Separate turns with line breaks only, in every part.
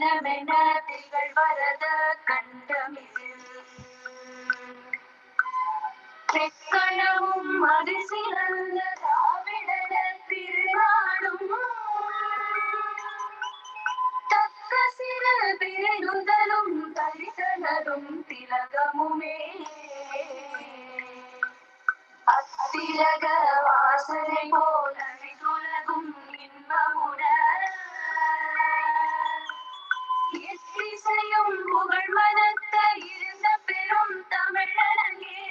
கனமென திகழ்வரத கண்டமிதில் தெக்கணமும் அது சிறந்த திராவிடன திருநாடும் தக்க சிறு பேருதலும் தரிசனரும் திலகமுமே அத்திலக வாசனை போல விதுலகும் இன்பமுட எத்திசையும் புகழ் மனத்த இருந்த பெரும் தமிழனங்கே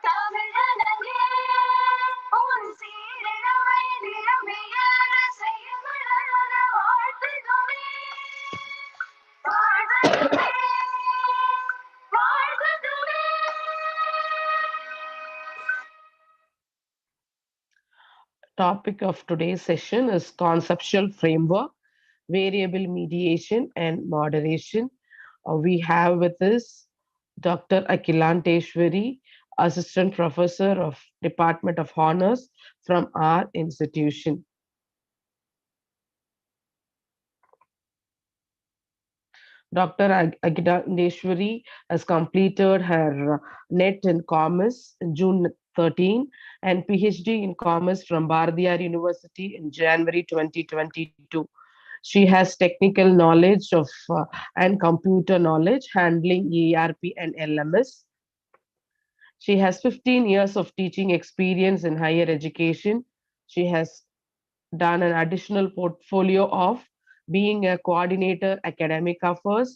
தமிழனங்கே உன் சீரிழமை நிரம்பிய செய்யமலர வாழ்த்துதுமே வாழ்த்துதுமே வாழ்த்துதுமே.
Topic of today's session is conceptual framework, variable mediation and moderation. We have with us Dr. Akilandeswari, Assistant Professor of Department of Honors from our institution. Dr. Akilandeswari has completed her NET in Commerce in June 13 and PhD in Commerce from Bardiyar University in January 2022. She has technical knowledge of and computer knowledge handling ERP and LMS. She has 15 years of teaching experience in higher education. She has done an additional portfolio of being a coordinator academic affairs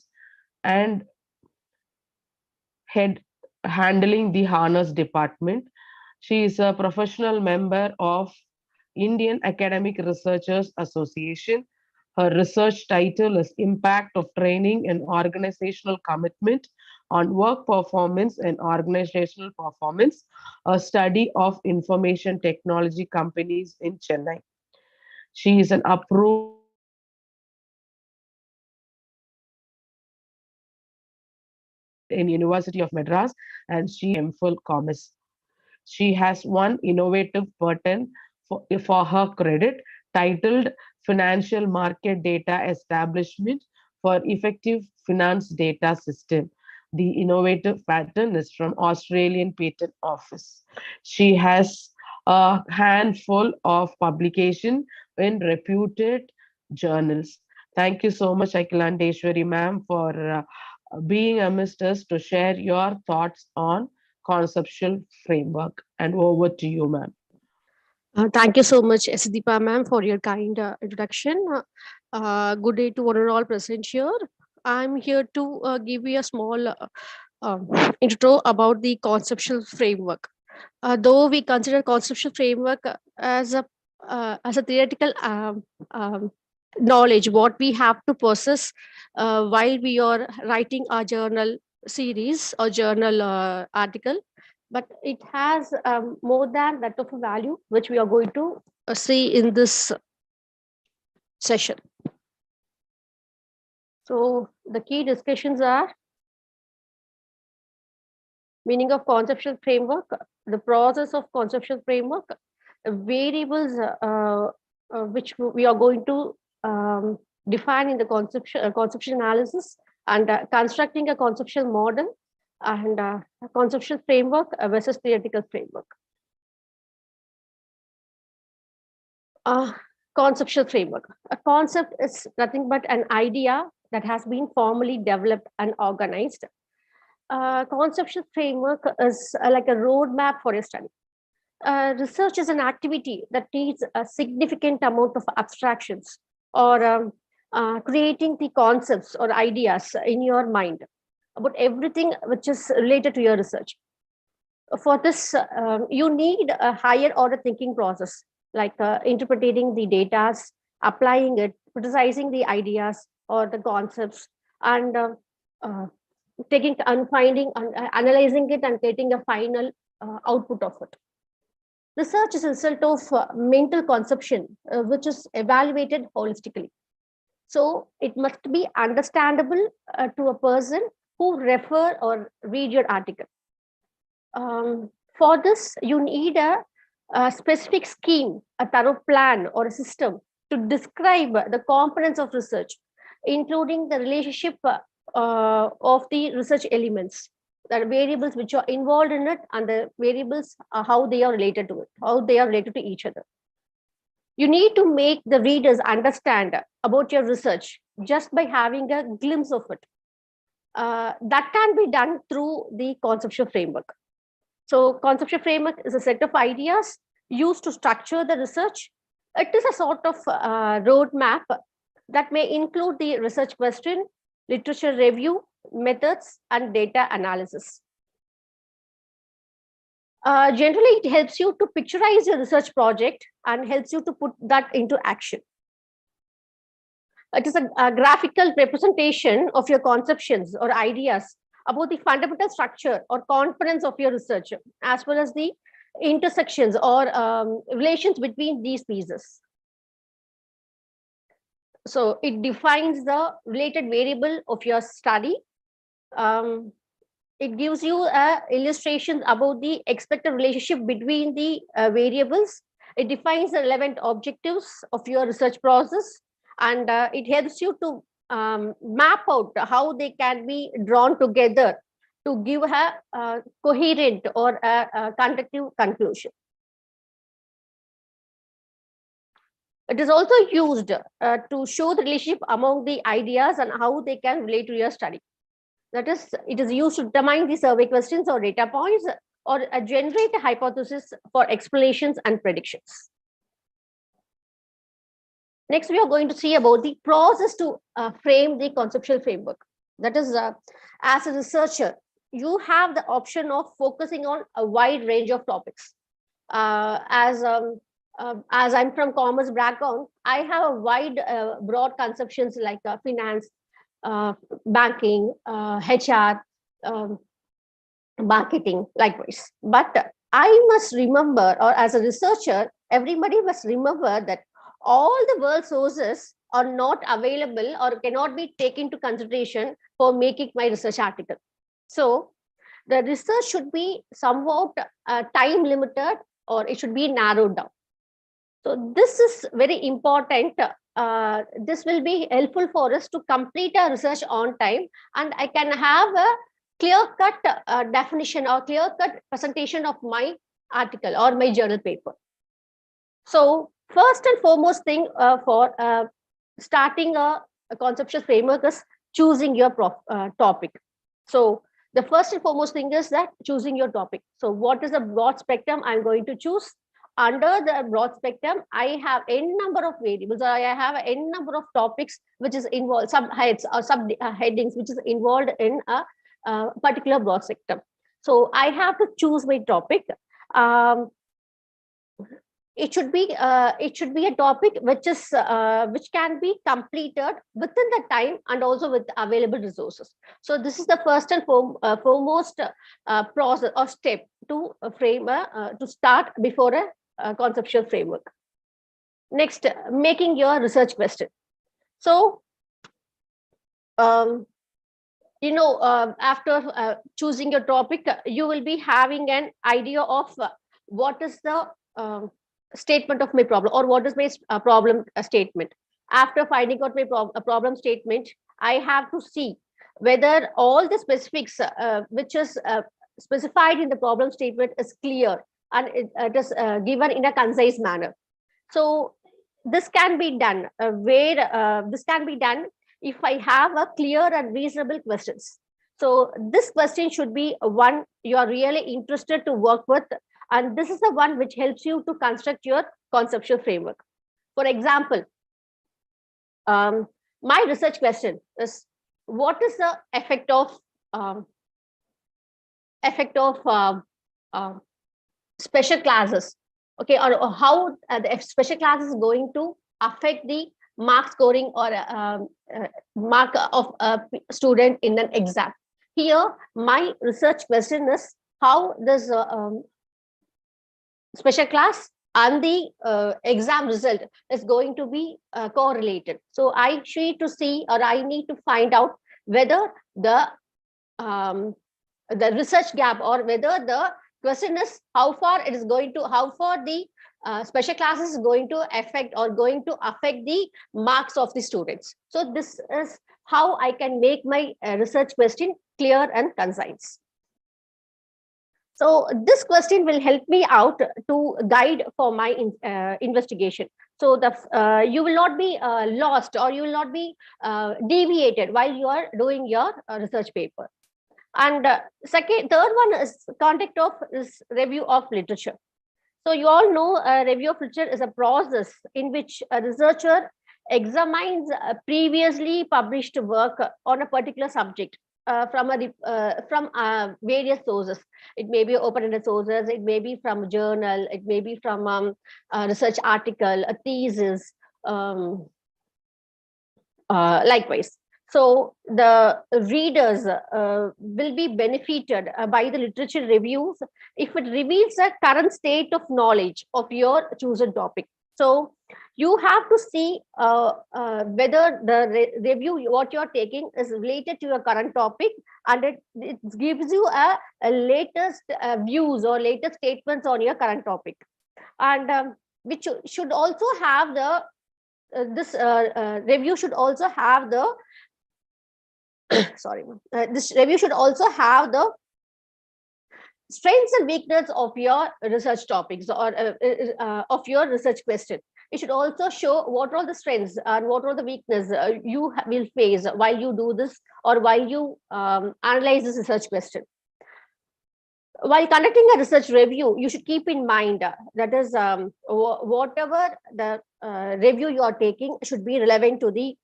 and head handling the honors department. She is a professional member of Indian Academic Researchers Association. Her research title is Impact of Training and Organizational Commitment on Work Performance and Organizational Performance, a study of information technology companies in Chennai. She is an approved in University of Madras and she MPhil Commerce. She has one innovative patent for her credit titled Financial Market Data Establishment for Effective Finance Data System. The innovative patent is from Australian Patent Office. She has a handful of publication in reputed journals. Thank you so much, Akilandeswari ma'am, for being amidst us to share your thoughts on conceptual framework. And over to you, ma'am.
Thank you so much, stdeepa ma'am, for your kind introduction. Good day to one and all present here. I'm here to give you a small intro about the conceptual framework. Though we consider conceptual framework as a theoretical knowledge, what we have to possess while we are writing our journal series or journal article, but it has more than that of a value, which we are going to see in this session. So the key discussions are meaning of conceptual framework, the process of conceptual framework, variables which we are going to define in the conceptual analysis, and constructing a conceptual model, and a conceptual framework versus theoretical framework. Conceptual framework. A concept is nothing but an idea that has been formally developed and organized. Conceptual framework is like a roadmap for a study. Research is an activity that needs a significant amount of abstractions or creating the concepts or ideas in your mind about everything which is related to your research. For this, you need a higher order thinking process, like interpreting the data, applying it, criticizing the ideas or the concepts, and taking and finding and analyzing it and getting a final output of it. Research is a result of mental conception, which is evaluated holistically. So it must be understandable to a person who refer or read your article. For this, you need a specific scheme, a thorough plan or a system to describe the components of research, including the relationship of the research elements, the variables which are involved in it, and the variables how they are related to it, how they are related to each other. You need to make the readers understand about your research just by having a glimpse of it. That can be done through the conceptual framework. So conceptual framework is a set of ideas used to structure the research. It is a sort of roadmap that may include the research question, literature review, methods, and data analysis. Generally, it helps you to picturize your research project and helps you to put that into action. It is a graphical representation of your conceptions or ideas about the fundamental structure or components of your research, as well as the intersections or relations between these pieces. So it defines the related variable of your study. It gives you illustrations about the expected relationship between the variables. It defines the relevant objectives of your research process, and it helps you to map out how they can be drawn together to give a coherent or a conductive conclusion. It is also used to show the relationship among the ideas and how they can relate to your study. That is, it is used to determine the survey questions or data points or generate a hypothesis for explanations and predictions. Next, we are going to see about the process to frame the conceptual framework. That is, as a researcher, you have the option of focusing on a wide range of topics. As I'm from commerce background, I have a wide, broad conceptions like finance, banking, HR, marketing, likewise. But I must remember, or as a researcher, everybody must remember that all the world sources are not available or cannot be taken into consideration for making my research article. So the research should be somewhat time limited, or it should be narrowed down. So this is very important. This will be helpful for us to complete our research on time, and I can have a clear-cut definition or clear-cut presentation of my article or my journal paper. So first and foremost thing for starting a conceptual framework is choosing your topic. So the first and foremost thing is that choosing your topic. So what is the broad spectrum I'm going to choose? Under the broad spectrum, I have n number of variables, or I have n number of topics which is involved, subheads or sub headings which is involved in a particular broad spectrum. So I have to choose my topic. It should be a topic which is which can be completed within the time and also with available resources. So this is the first and foremost process or step to frame to start before a conceptual framework. Next, making your research question. So after choosing your topic, you will be having an idea of what is the statement of my problem, or what is my problem statement. After finding out my problem statement, I have to see whether all the specifics which is specified in the problem statement is clear and it is given in a concise manner. So this can be done this can be done if I have a clear and reasonable questions. So this question should be one you are really interested to work with, and this is the one which helps you to construct your conceptual framework. For example, my research question is, what is the effect of special classes? Okay, or how the special classes is going to affect the mark scoring or mark of a student in an exam. Here, my research question is how this special class and the exam result is going to be correlated. So I need to see, or I need to find out whether the research gap, or whether the question is how far the special classes is going to affect the marks of the students. So this is how I can make my research question clear and concise. So this question will help me out to guide for my investigation. So you will not be lost, or you will not be deviated while you are doing your research paper. And third one is context of is review of literature. So you all know a review of literature is a process in which a researcher examines previously published work on a particular subject from various sources. It may be open-ended sources, it may be from a journal, it may be from a research article, a thesis, likewise. So the readers will be benefited by the literature reviews if it reveals a current state of knowledge of your chosen topic. So you have to see whether the review what you're taking is related to your current topic, and it gives you a latest views or latest statements on your current topic, and which should also have the this review should also have the this review should also have the strengths and weaknesses of your research topics, or of your research question. It should also show what are the strengths and what are the weaknesses you will face while you do this, or while you analyze this research question. While conducting a research review, you should keep in mind that is whatever the review you are taking should be relevant to the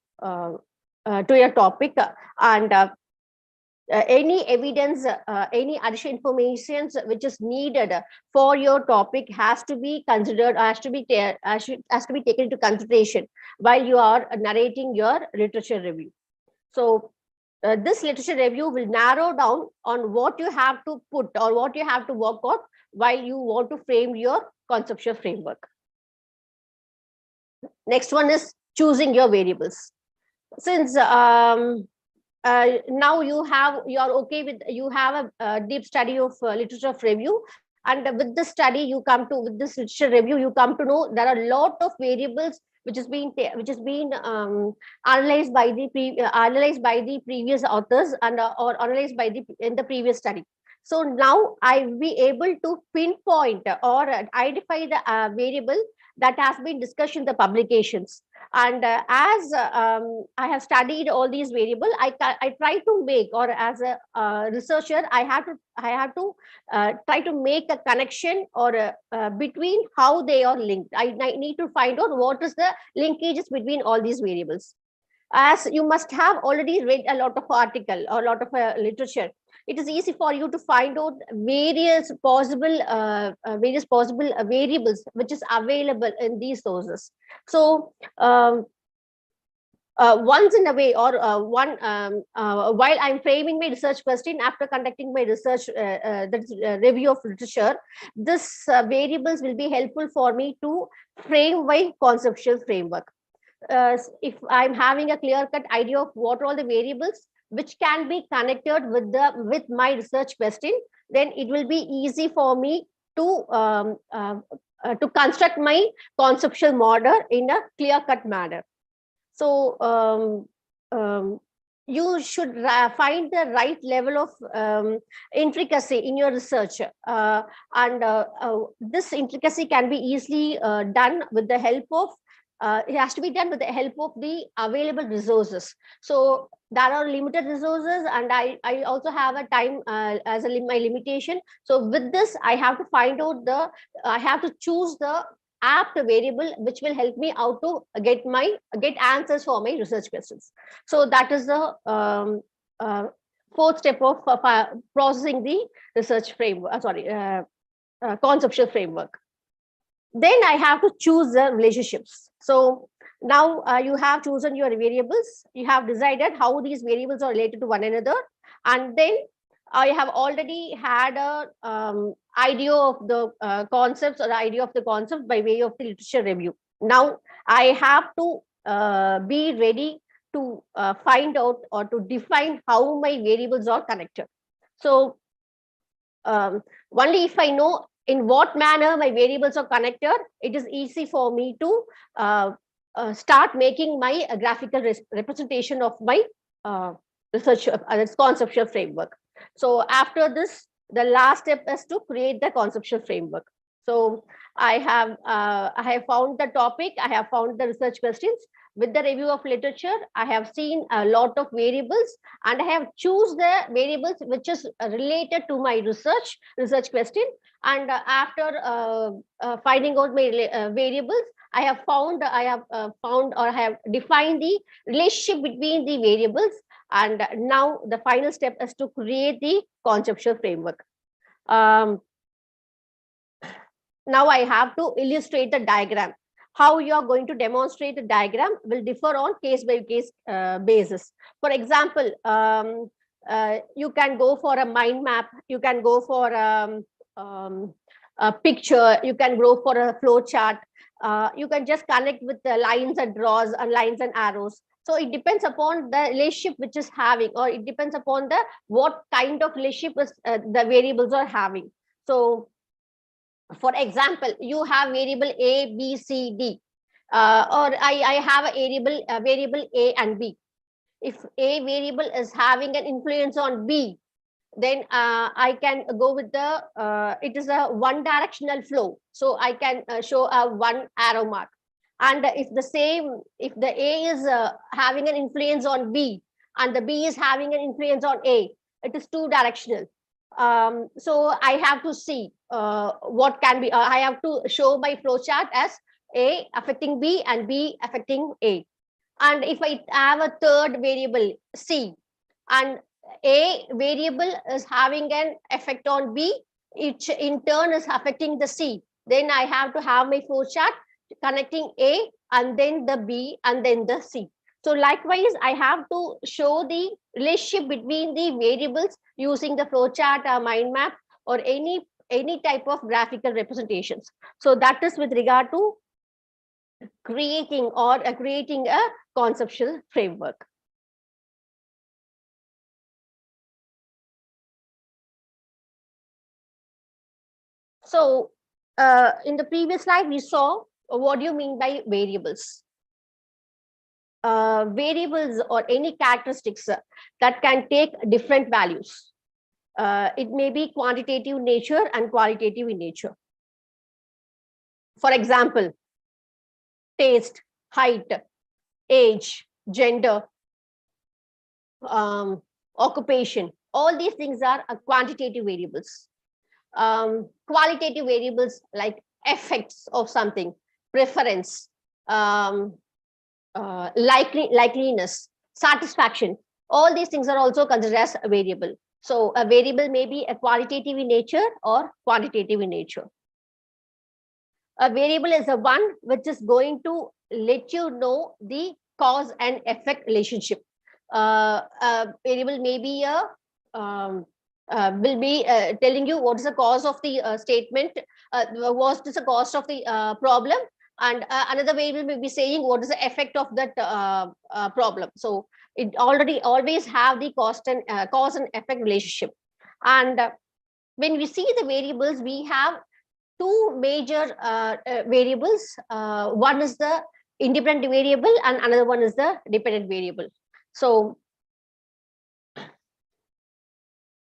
to your topic, and any evidence, any additional information which is needed for your topic has to be considered, has to be taken into consideration while you are narrating your literature review. So this literature review will narrow down on what you have to put or what you have to work on while you want to frame your conceptual framework. Next one is choosing your variables. Since now you are okay with, you have a deep study of literature of review, and with this study you come to, with this literature review you come to know there are a lot of variables which has been analyzed by the previous authors, and or analyzed by in the previous study. So now I will be able to pinpoint or identify the variable that has been discussed in the publications. And as I have studied all these variables, I try to make, or as a researcher, I have to try to make a connection, or between how they are linked. I need to find out what is the linkages between all these variables. As you must have already read a lot of article or a lot of literature, it is easy for you to find out various possible variables which is available in these sources. So once in a way, or while I'm framing my research question after conducting my research review of literature, this variables will be helpful for me to frame my conceptual framework. If I'm having a clear-cut idea of what are all the variables which can be connected with my research question, then it will be easy for me to construct my conceptual model in a clear-cut manner. So you should find the right level of intricacy in your research, and this intricacy can be easily done with the help of it has to be done with the help of the available resources. So there are limited resources, and I also have a time as my limitation. So with this, I have to find out I have to choose the apt variable which will help me out to get answers for my research questions. So that is the fourth step of processing the research framework. Conceptual framework. Then I have to choose the relationships. So now you have chosen your variables. You have decided how these variables are related to one another, and then I have already had a idea of the concepts, or idea of the concept by way of the literature review. Now I have to be ready to find out or to define how my variables are connected. So only if I know in what manner my variables are connected, it is easy for me to start making my graphical representation of my research conceptual framework. So after this, the last step is to create the conceptual framework. So I have found the topic, I have found the research questions. With the review of literature, I have seen a lot of variables, and I have choose the variables which is related to my research question. And after finding out my variables, I have found or I have defined the relationship between the variables. And now the final step is to create the conceptual framework. Now I have to illustrate the diagram. How you are going to demonstrate the diagram will differ on case by case basis. For example, you can go for a mind map, you can go for a picture, you can go for a flow chart, you can just connect with the lines and draws and lines and arrows. So it depends upon the relationship which is having, or it depends upon the what kind of relationship is, the variables are having. So for example, you have variable A, B, C, D, or I have a variable A and B. If A variable is having an influence on B, then I can go with the, it is a one directional flow. So I can show a one arrow mark. And if the A is having an influence on B and the B is having an influence on A, it is two directional. So I have to see what can be, I have to show my flowchart as A affecting B and B affecting A. And if I have a third variable C, and A variable is having an effect on B, which in turn is affecting the C, then I have to have my flowchart connecting A and then the B and then the C. So likewise, I have to show the relationship between the variables using the flowchart or mind map or any type of graphical representations. So that is with regard to creating a conceptual framework. So in the previous slide, we saw what do you mean by variables. Variables or any characteristics that can take different values. It may be quantitative nature and qualitative in nature. For example, taste, height, age, gender, occupation, all these things are quantitative variables. Qualitative variables like effects of something, preference, likeliness, satisfaction, all these things are also considered as a variable. So a variable may be a qualitative in nature or quantitative in nature. A variable is a one which is going to let you know the cause and effect relationship. A variable may be will be telling you what is the cause of the statement, what is the cause of the problem, and another variable may be saying what is the effect of that problem. So it always have the cause and effect relationship. And when we see the variables, we have two major variables. One is the independent variable and another one is the dependent variable. So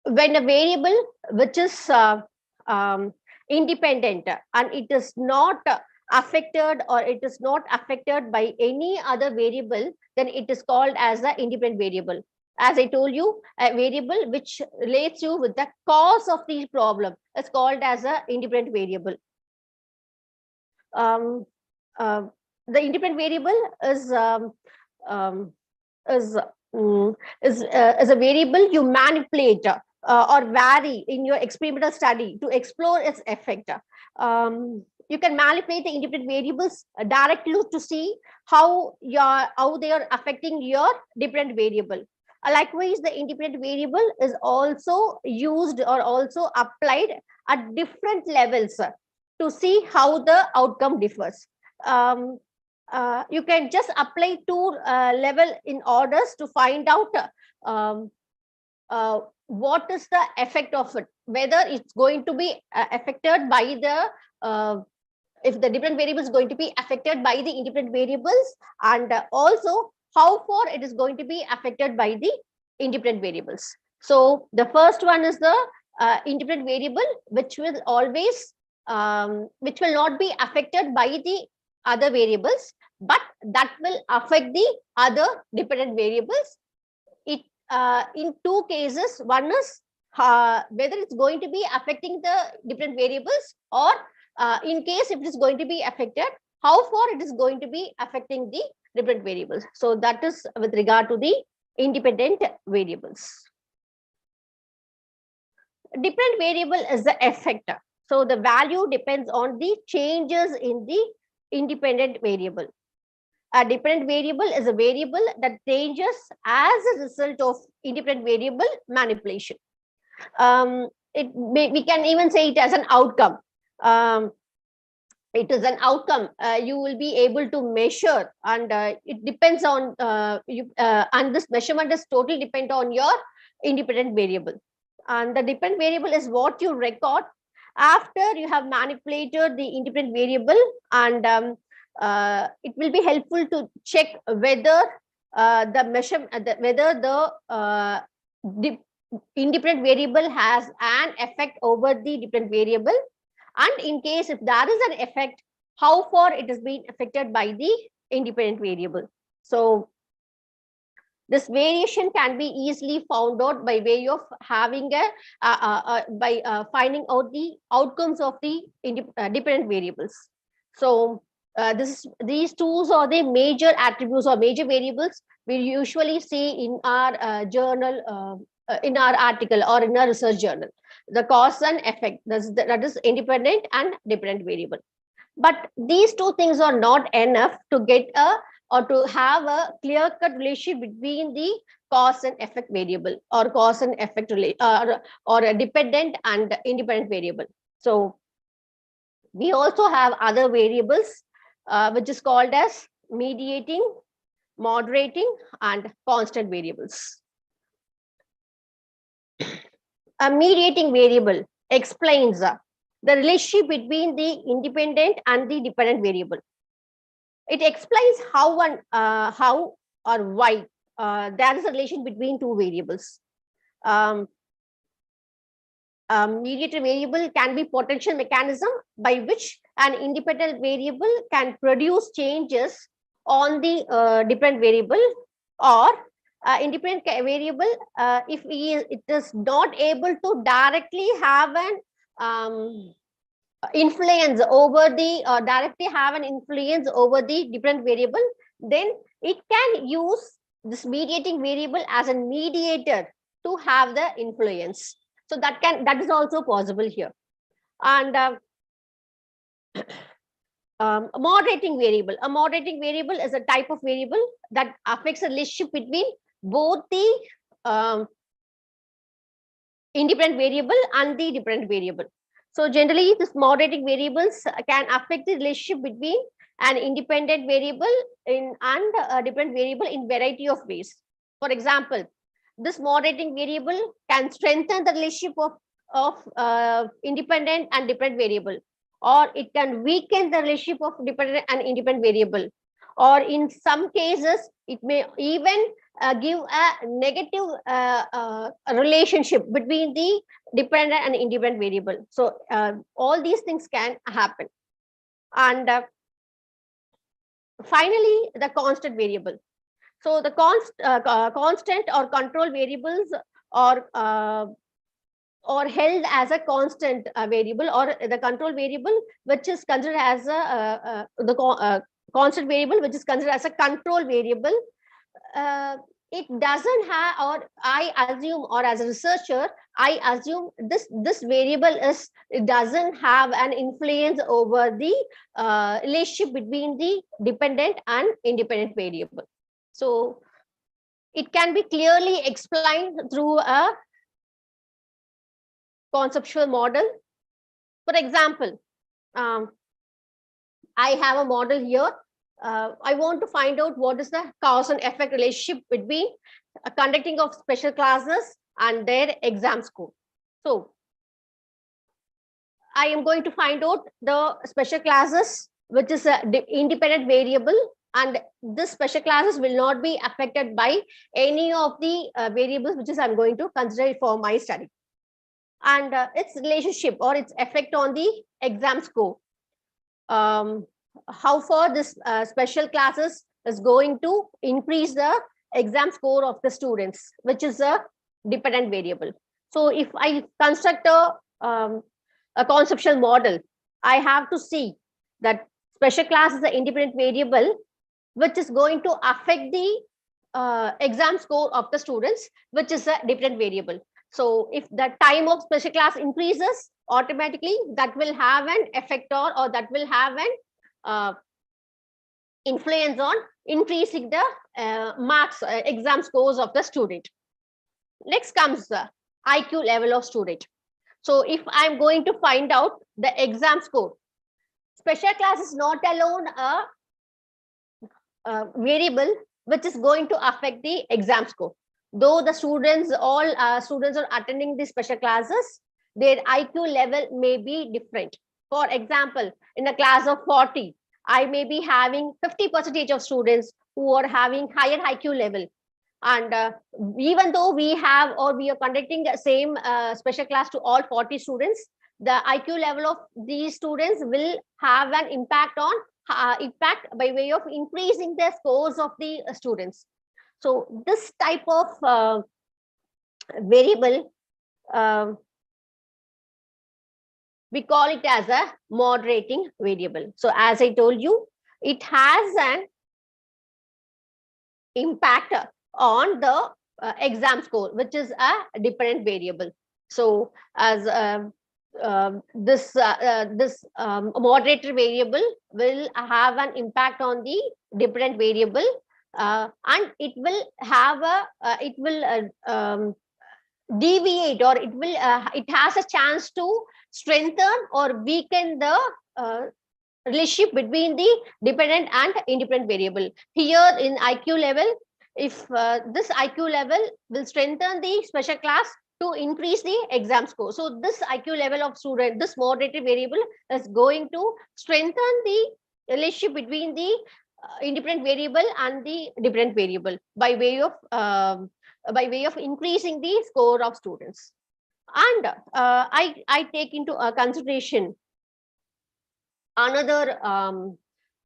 when a variable which is independent and it is not affected or it is not affected by any other variable, then it is called as the independent variable. As I told you, a variable which relates you with the cause of the problem is called as a independent variable. The independent variable is a variable you manipulate or vary in your experimental study to explore its effect. You can manipulate the independent variables directly to see how they are affecting your dependent variable. Likewise, the independent variable is also used or also applied at different levels to see how the outcome differs. You can just apply two level in orders to find out what is the effect of it. whether it's going to be affected by if the different variables going to be affected by the independent variables, and also how far it is going to be affected by the independent variables. So the first one is the independent variable, which will always which will not be affected by the other variables, but that will affect the other dependent variables. It in two cases, one is whether it's going to be affecting the different variables, or in case if it is going to be affected, how far it is going to be affecting the different variables. So that is with regard to the independent variables. Different variable is the effector. So the value depends on the changes in the independent variable. A dependent variable is a variable that changes as a result of independent variable manipulation. We can even say it as an outcome. It is an outcome you will be able to measure, and it depends on and this measurement is totally depend on your independent variable. And the dependent variable is what you record after you have manipulated the independent variable, and it will be helpful to check whether the measure whether the independent variable has an effect over the dependent variable, and in case if there is an effect, how far it is being affected by the independent variable. So this variation can be easily found out by way of having by finding out the outcomes of the dependent variables. So these two are the major attributes or major variables we usually see in our journal, in our article or in our research journal. The cause and effect, that is independent and dependent variable. But these two things are not enough to get a or to have a clear-cut relationship between the cause and effect variable, or cause and effect or a dependent and independent variable. So we also have other variables which is called as mediating, moderating, and constant variables. A mediating variable explains the relationship between the independent and the dependent variable. It explains how or why there is a relation between two variables. Mediator variable can be potential mechanism by which an independent variable can produce changes on the dependent variable, or independent variable if it is not able to directly have an influence over the directly have an influence over the different variable, then it can use this mediating variable as a mediator to have the influence. So that is also possible here. And a moderating variable. A moderating variable is a type of variable that affects the relationship between both the independent variable and the dependent variable. So generally, this moderating variables can affect the relationship between an independent variable and a dependent variable in variety of ways. For example, this moderating variable can strengthen the relationship of independent and dependent variable, or it can weaken the relationship of dependent and independent variable, or in some cases, it may even give a negative relationship between the dependent and independent variable. So all these things can happen. And finally, the constant variable. So the constant or control variables are held as a constant variable, or the control variable which is considered as constant variable which is considered as a control variable. It doesn't have, or I assume, or as a researcher, I assume this variable it doesn't have an influence over the relationship between the dependent and independent variable. So it can be clearly explained through a conceptual model. For example, I have a model here. I want to find out what is the cause and effect relationship between conducting of special classes and their exam score. So I am going to find out the special classes, which is a independent variable, and this special classes will not be affected by any of the variables which is I'm going to consider for my study. And its relationship or its effect on the exam score. How far this special classes is going to increase the exam score of the students, which is a dependent variable. So if I construct a conceptual model, I have to see that special class is an independent variable which is going to affect the exam score of the students, which is a dependent variable. So if the time of special class increases, automatically that will have an effect or that will have an influence on increasing the marks, exam scores of the student. Next comes the IQ level of student. So if I'm going to find out the exam score, special class is not alone a variable which is going to affect the exam score. Though the students, all students are attending the special classes, their IQ level may be different. For example, in a class of 40, I may be having 50% of students who are having higher IQ level. And even though we have or we are conducting the same special class to all 40 students, the IQ level of these students will have an impact on impact by way of increasing the scores of the students. So this type of variable, we call it as a moderating variable. So as I told you, it has an impact on the exam score, which is a dependent variable. So as this moderator variable will have an impact on the dependent variable, and it will have a deviate, or it has a chance to strengthen or weaken the relationship between the dependent and independent variable. Here in IQ level, if this IQ level will strengthen the special class to increase the exam score. So this IQ level of student, this moderated variable is going to strengthen the relationship between the independent variable and the dependent variable by way of increasing the score of students. And I take into consideration another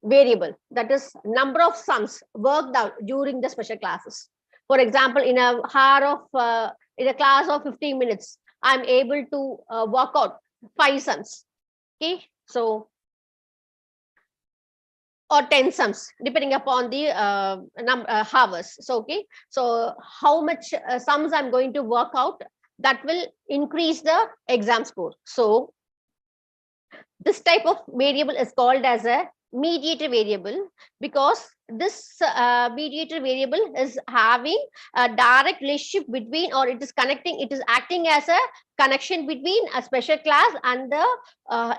variable, that is number of sums worked out during the special classes. For example, in a class of 15 minutes, I'm able to work out 5 sums. Okay, so or 10 sums depending upon the hours. So okay, so how much sums I'm going to work out, that will increase the exam score. So this type of variable is called as a mediator variable, because this mediator variable is having a direct relationship between, or it is acting as a connection between a special class and the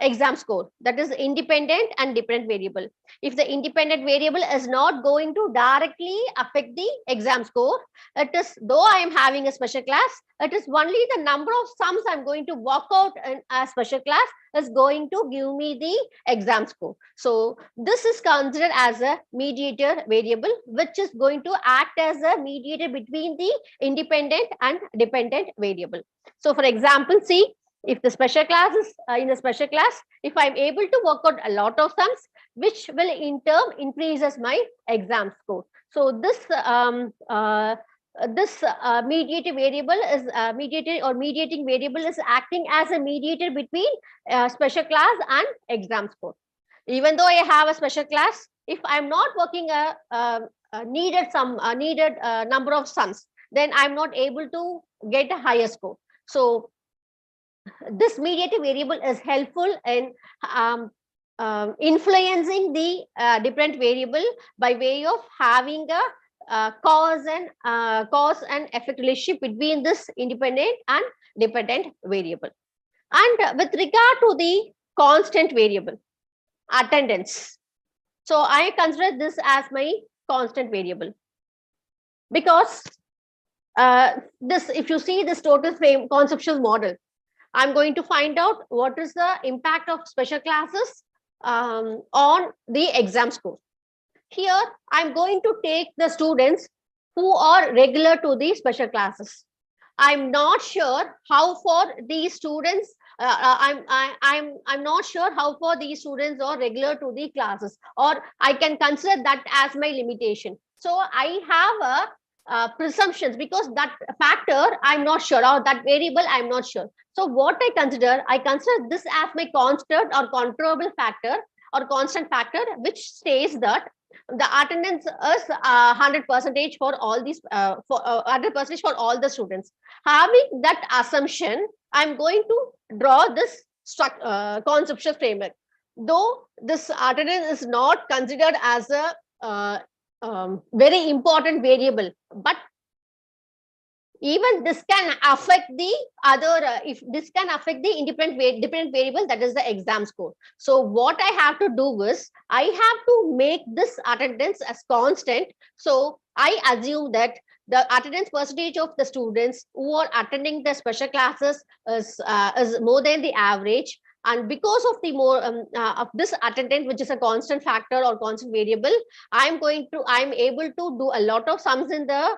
exam score, that is independent and dependent variable. If the independent variable is not going to directly affect the exam score, it is, though I am having a special class, it is only the number of sums I'm going to work out in a special class is going to give me the exam score. So this is considered as a mediator variable, which is going to act as a mediator between the independent and dependent variable. So for example, see, if the special class is in the special class, if I'm able to work out a lot of sums, which will in turn increases my exam score. So this mediator variable is mediating variable is acting as a mediator between special class and exam score. Even though I have a special class, if I'm not working a needed number of sums, then I'm not able to get a higher score. So this mediator variable is helpful in influencing the different variable by way of having a cause and effect relationship between this independent and dependent variable. And with regard to the constant variable, attendance, so I consider this as my constant variable, because this, if you see this total frame conceptual model, I'm going to find out what is the impact of special classes on the exam score. Here, I'm going to take the students who are regular to the special classes. I'm not sure how for these students. I'm not sure how for these students are regular to the classes, or I can consider that as my limitation. So I have a presumptions, because that factor I'm not sure, or that variable I'm not sure. So what I consider this as my constant or controllable factor or constant factor, which says that the attendance is 100% for all these for 100% for all the students. Having that assumption, I'm going to draw this conceptual framework. Though this attendance is not considered as a very important variable, but even this can affect the other if this can affect the different variable, that is the exam score. So what I have to do is I have to make this attendance as constant. So I assume that the attendance percentage of the students who are attending the special classes is more than the average, and because of the more of this attendance, which is a constant factor or constant variable, I'm able to do a lot of sums in the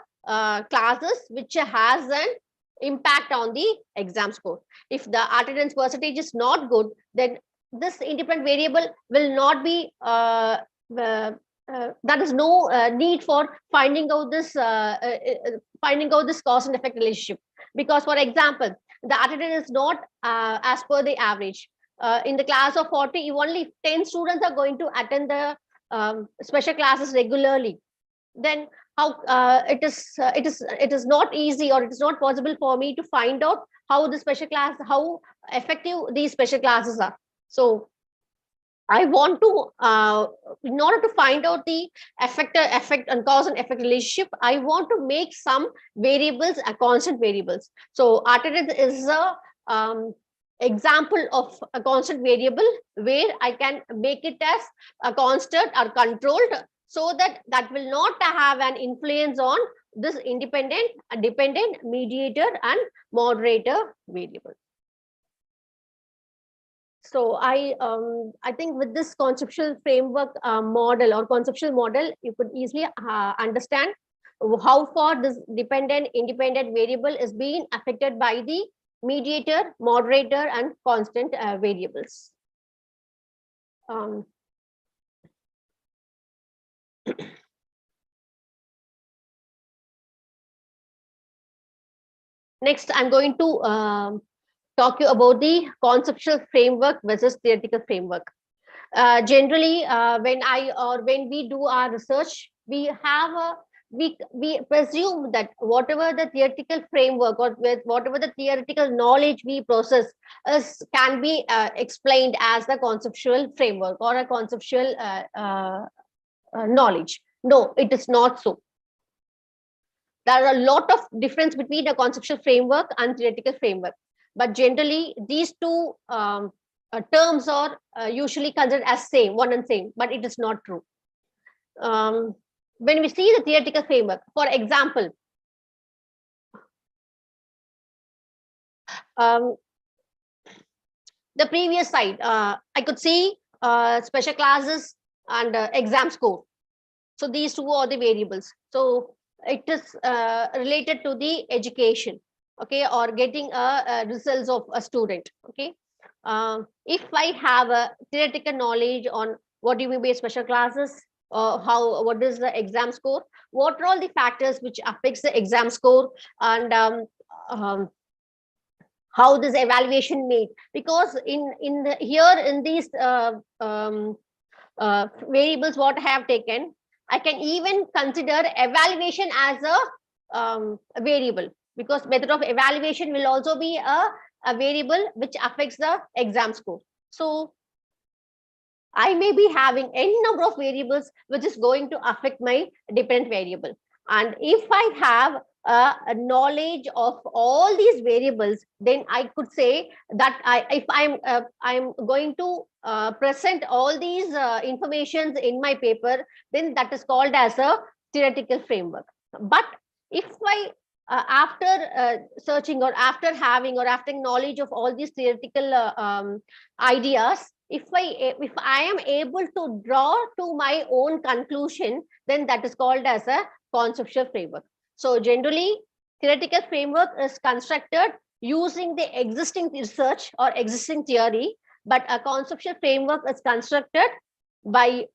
classes, which has an impact on the exam score. If the attendance percentage is not good, then this independent variable will not be that is no need for finding out this cause and effect relationship. Because, for example, the attendance is not as per the average. In the class of 40, if only 10 students are going to attend the special classes regularly, then how it is not easy, or it is not possible for me to find out how effective these special classes are. So I want to in order to find out the effect and cause and effect relationship, I want to make some variables a constant variables. So attendance is a example of a constant variable where I can make it as a constant or controlled, so that will not have an influence on this independent, dependent, mediator, and moderator variable. So I think with this conceptual framework model or conceptual model, you could easily understand how far this dependent, independent variable is being affected by the mediator, moderator, and constant variables. Next, I'm going to talk you about the conceptual framework versus theoretical framework. Generally, when we do our research, we presume that whatever the theoretical framework or with whatever the theoretical knowledge we process can be explained as the conceptual framework or a conceptual knowledge. No, it is not so. There are a lot of difference between the conceptual framework and theoretical framework, but generally these two terms are usually considered as same, one and same, but it is not true. When we see the theoretical framework, for example, the previous slide, I could see special classes and exam score. So these two are the variables. So it is related to the education, okay, or getting results of a student, okay. If I have a theoretical knowledge on what do you mean by special classes, what is the exam score, what are all the factors which affects the exam score, and how this evaluation made, because in these variables what I have taken, I can even consider evaluation as a variable, because method of evaluation will also be a variable which affects the exam score. So I may be having any number of variables which is going to affect my dependent variable. And if I have a knowledge of all these variables, then I could say that if I'm going to present all these informations in my paper, then that is called as a theoretical framework. But if I after searching or after having or after knowledge of all these theoretical ideas, if I am able to draw to my own conclusion, then that is called as a conceptual framework. So generally, theoretical framework is constructed using the existing research or existing theory, but a conceptual framework is constructed by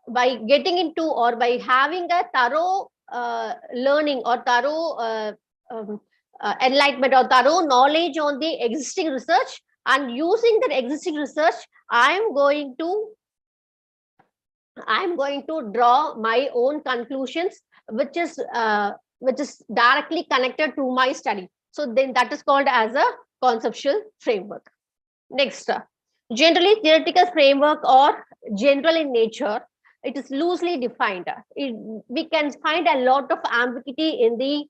by getting into or by having a thorough learning or thorough enlightenment or thorough knowledge on the existing research, and using that existing research, I'm going to draw my own conclusions, which is directly connected to my study. So then that is called as a conceptual framework. Next, generally theoretical framework or general in nature, it is loosely defined. We can find a lot of ambiguity in the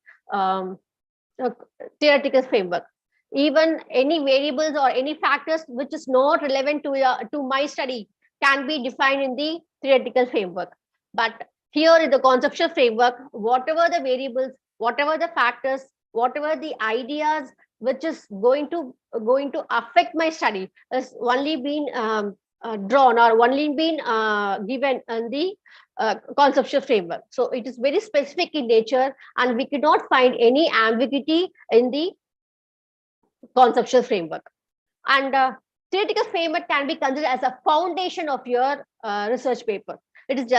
theoretical framework. Even any variables or any factors which is not relevant to my study can be defined in the theoretical framework. But here in the conceptual framework, whatever the variables, whatever the factors, whatever the ideas which is going to affect my study is only been drawn or only been given in the conceptual framework. So it is very specific in nature, and we cannot find any ambiguity in the conceptual framework. And theoretical framework can be considered as a foundation of your research paper. This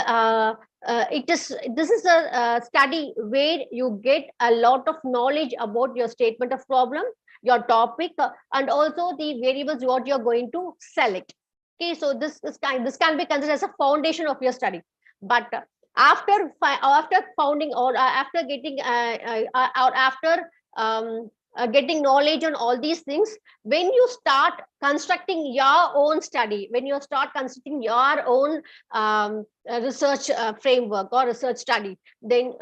is a study where you get a lot of knowledge about your statement of problem, your topic, and also the variables what you're going to select. Okay, so this can be considered as a foundation of your study. But after founding or after getting or after getting knowledge on all these things, when you start constructing your own study, when you start constructing your own research framework or research study, then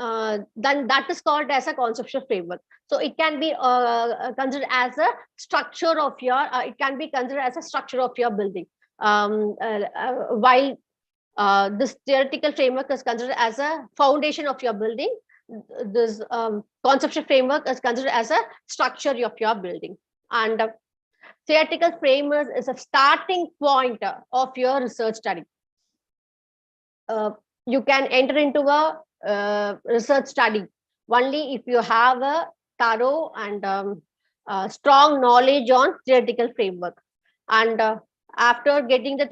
that is called as a conceptual framework. So it can be considered as a structure of your building, while this theoretical framework is considered as a foundation of your building. This conceptual framework is considered as a structure of your building. And theoretical framework is a starting point of your research study. You can enter into a research study only if you have a thorough and strong knowledge on theoretical framework. And after getting a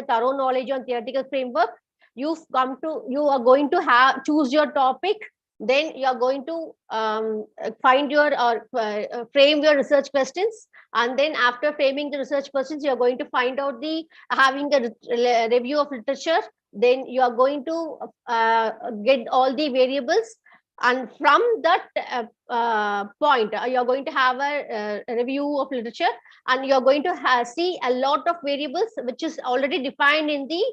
thorough knowledge on theoretical framework, you are going to choose your topic. Then you are going to find your frame your research questions, and then after framing the research questions, you are going to find out having a review of literature. Then you are going to get all the variables, and from that point, you are going to have a review of literature, and you are going to see a lot of variables which is already defined in the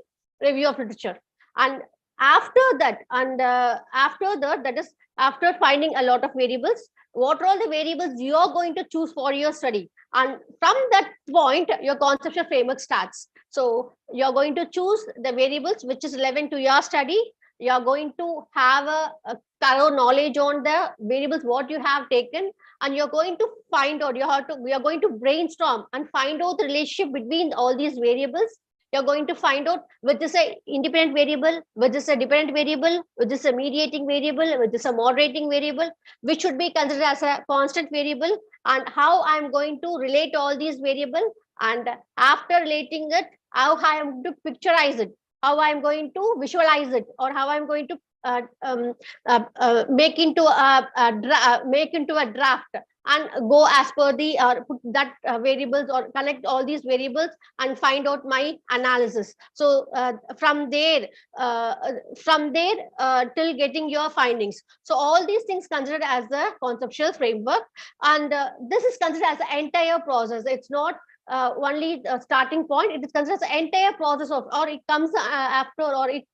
review of literature. And after that, that is after finding a lot of variables, what are all the variables you are going to choose for your study, and from that point your conceptual framework starts. So you are going to choose the variables which is relevant to your study. You are going to have a thorough knowledge on the variables what you have taken, and you're going to find out we are going to brainstorm and find out the relationship between all these variables. You're going to find out which is a independent variable, which is a dependent variable, which is a mediating variable, which is a moderating variable, which should be considered as a constant variable, and how I'm going to relate all these variables. And after relating it, how I am to picturize it, how I'm going to visualize it, or how I'm going to make into a draft, and go as per the put that variables or connect all these variables and find out my analysis. So from there till getting your findings. So all these things considered as a conceptual framework, and this is considered as the entire process. It's not only a starting point. It is considered as the entire process of, or it comes after, or it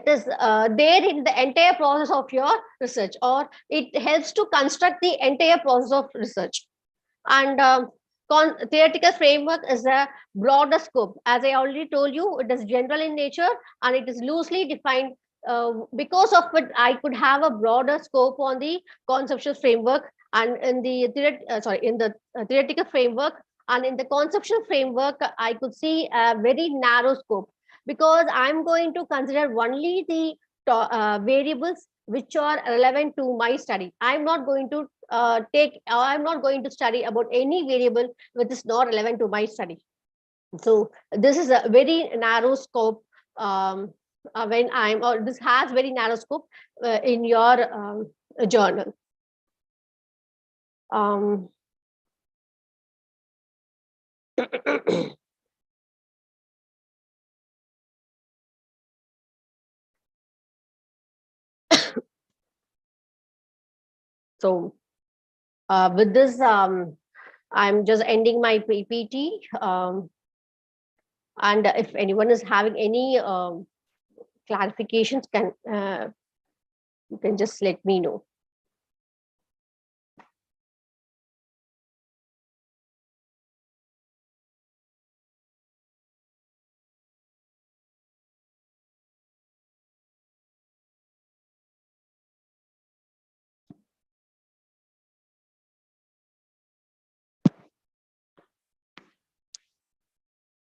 is there in the entire process of your research, or it helps to construct the entire process of research. And theoretical framework is a broader scope. As I already told you, it is general in nature, and it is loosely defined because of it, I could have a broader scope on the conceptual framework, and in the theoretical framework, and in the conceptual framework, I could see a very narrow scope, because I'm going to consider only the variables which are relevant to my study. I'm not going to I'm not going to study about any variable which is not relevant to my study. So this is a very narrow scope. When I'm or this has very narrow scope in your journal. Um, so with this, I'm just ending my PPT. And if anyone is having any clarifications, you can just let me know.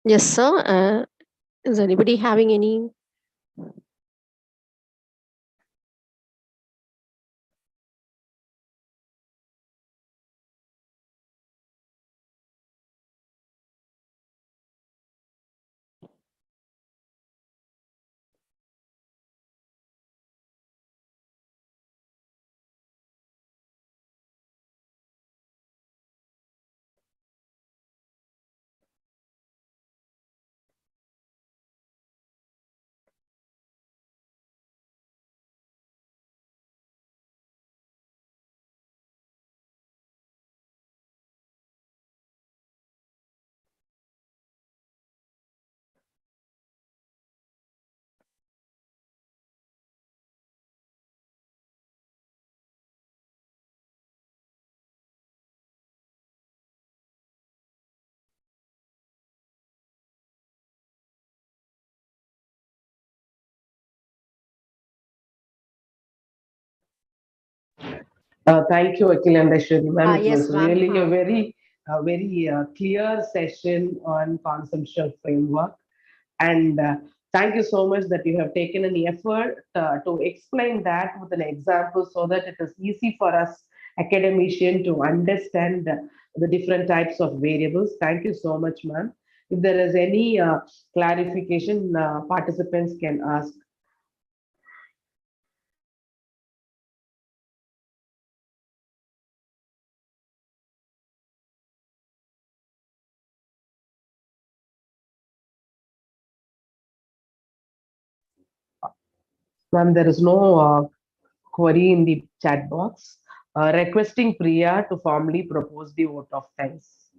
Yes, sir. Is anybody having any?
Thank you, Akilandeswari ma'am. It
Yes,
was
ma'am.
really a very clear session on conceptual framework. And thank you so much that you have taken an effort to explain that with an example so that it is easy for us academician to understand the different types of variables. Thank you so much, ma'am. If there is any clarification, participants can ask. Ma'am, there is no query in the chat box. Requesting Priya to formally propose the vote of thanks.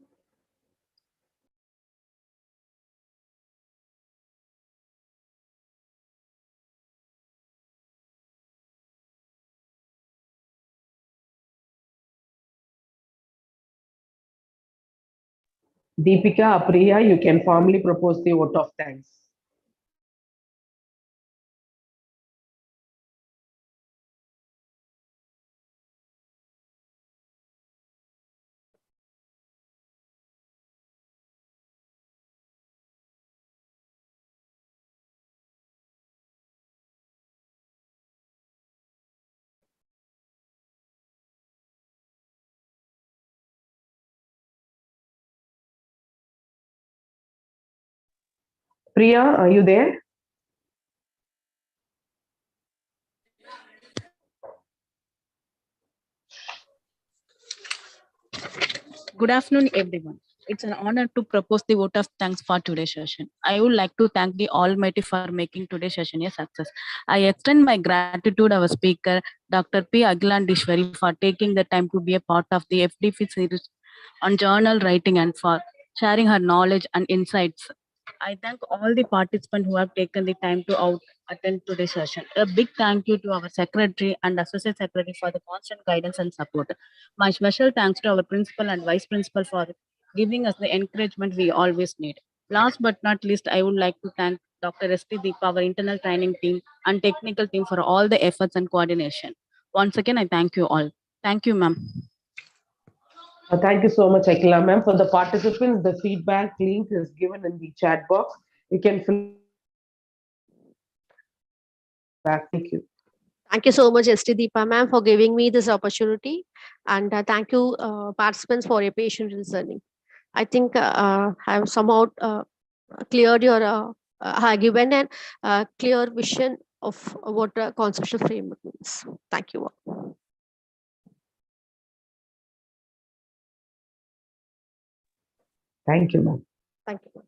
Deepika, Priya, you can formally propose the vote of thanks. Priya, are you there?
Good afternoon, everyone. It's an honor to propose the vote of thanks for today's session. I would like to thank the Almighty for making today's session a success. I extend my gratitude to our speaker, Dr. P. Akilandeswari, for taking the time to be a part of the FDP series on journal writing and for sharing her knowledge and insights. I thank all the participants who have taken the time to attend today's session. A big thank you to our secretary and associate secretary for the constant guidance and support. My special thanks to our principal and vice principal for giving us the encouragement we always need. Last but not least, I would like to thank Dr. stdeepa, our internal training team, and technical team for all the efforts and coordination. Once again, I thank you all. Thank you, ma'am.
Thank you so much, Akila ma'am. For the participants, the feedback link is given in the chat box. You can fill back. Thank you.
Thank you so much, stdeepa ma'am, for giving me this opportunity. And thank you, participants, for your patient listening. I think I have somehow cleared your, given a clear vision of what a conceptual framework means. Thank you all.
Thank you, ma'am.
Thank you.